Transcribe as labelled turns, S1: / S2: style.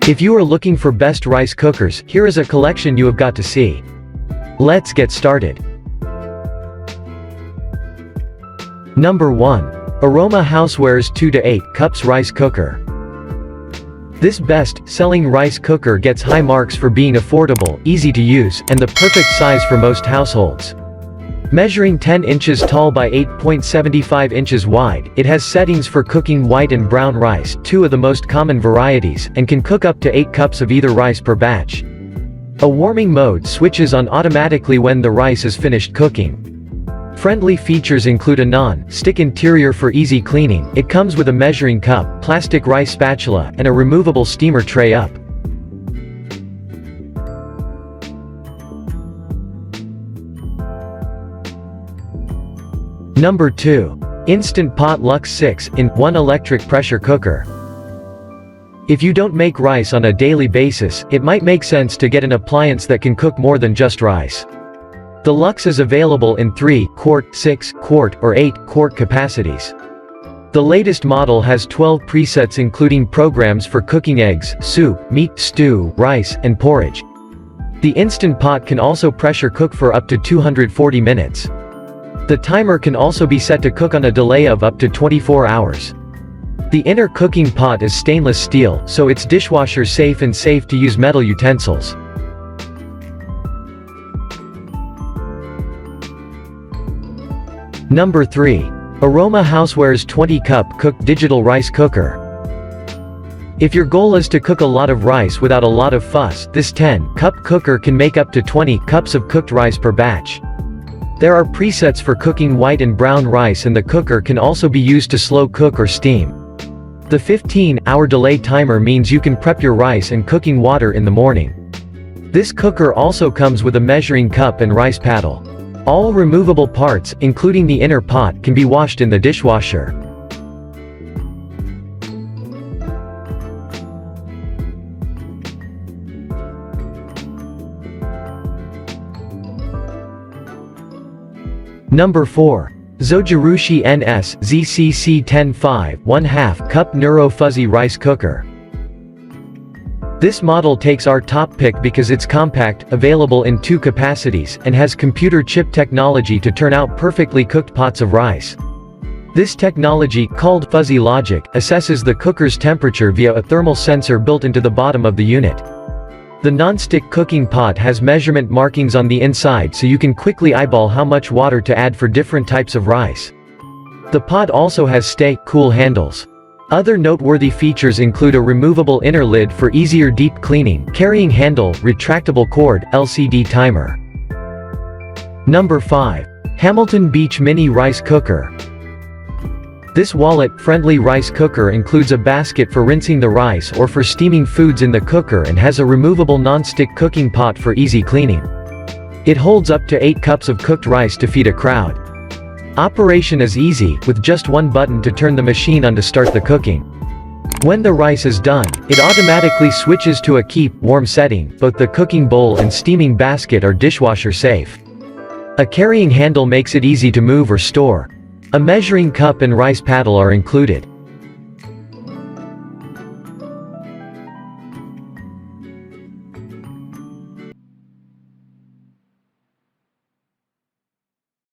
S1: If you are looking for best rice cookers, here is a collection you have got to see. Let's get started. Number 1. Aroma Housewares 2 to 8 Cups Rice Cooker. This best-selling rice cooker gets high marks for being affordable, easy to use, and the perfect size for most households. Measuring 10 inches tall by 8.75 inches wide, it has settings for cooking white and brown rice, two of the most common varieties, and can cook up to 8 cups of either rice per batch. A warming mode switches on automatically when the rice is finished cooking. Friendly features include a non-stick interior for easy cleaning. It comes with a measuring cup, plastic rice spatula, and a removable steamer tray up. Number 2. Instant Pot Lux 6-in-1 Electric Pressure Cooker. If you don't make rice on a daily basis, it might make sense to get an appliance that can cook more than just rice. The Lux is available in 3 quart, 6 quart, or 8 quart capacities. The latest model has 12 presets including programs for cooking eggs, soup, meat, stew, rice, and porridge. The Instant Pot can also pressure cook for up to 240 minutes. The timer can also be set to cook on a delay of up to 24 hours. The inner cooking pot is stainless steel, so it's dishwasher safe and safe to use metal utensils. Number 3. Aroma Housewares 20-Cup Cook Digital Rice Cooker. If your goal is to cook a lot of rice without a lot of fuss, this 10-cup cooker can make up to 20 cups of cooked rice per batch. There are presets for cooking white and brown rice, and the cooker can also be used to slow cook or steam. The 15-hour delay timer means you can prep your rice and cooking water in the morning. This cooker also comes with a measuring cup and rice paddle. All removable parts, including the inner pot, can be washed in the dishwasher. Number 4. Zojirushi NS ZCC 10-5 1/2 Cup Neuro Fuzzy Rice Cooker. This model takes our top pick because it's compact, available in 2 capacities, and has computer chip technology to turn out perfectly cooked pots of rice. This technology, called Fuzzy Logic, assesses the cooker's temperature via a thermal sensor built into the bottom of the unit. The non-stick cooking pot has measurement markings on the inside so you can quickly eyeball how much water to add for different types of rice. The pot also has stay-cool handles. Other noteworthy features include a removable inner lid for easier deep cleaning, carrying handle, retractable cord, LCD timer. Number 5. Hamilton Beach Mini Rice Cooker. This wallet-friendly rice cooker includes a basket for rinsing the rice or for steaming foods in the cooker and has a removable non-stick cooking pot for easy cleaning. It holds up to 8 cups of cooked rice to feed a crowd. Operation is easy, with just one button to turn the machine on to start the cooking. When the rice is done, it automatically switches to a keep warm setting. Both the cooking bowl and steaming basket are dishwasher safe. A carrying handle makes it easy to move or store. A measuring cup and rice paddle are included.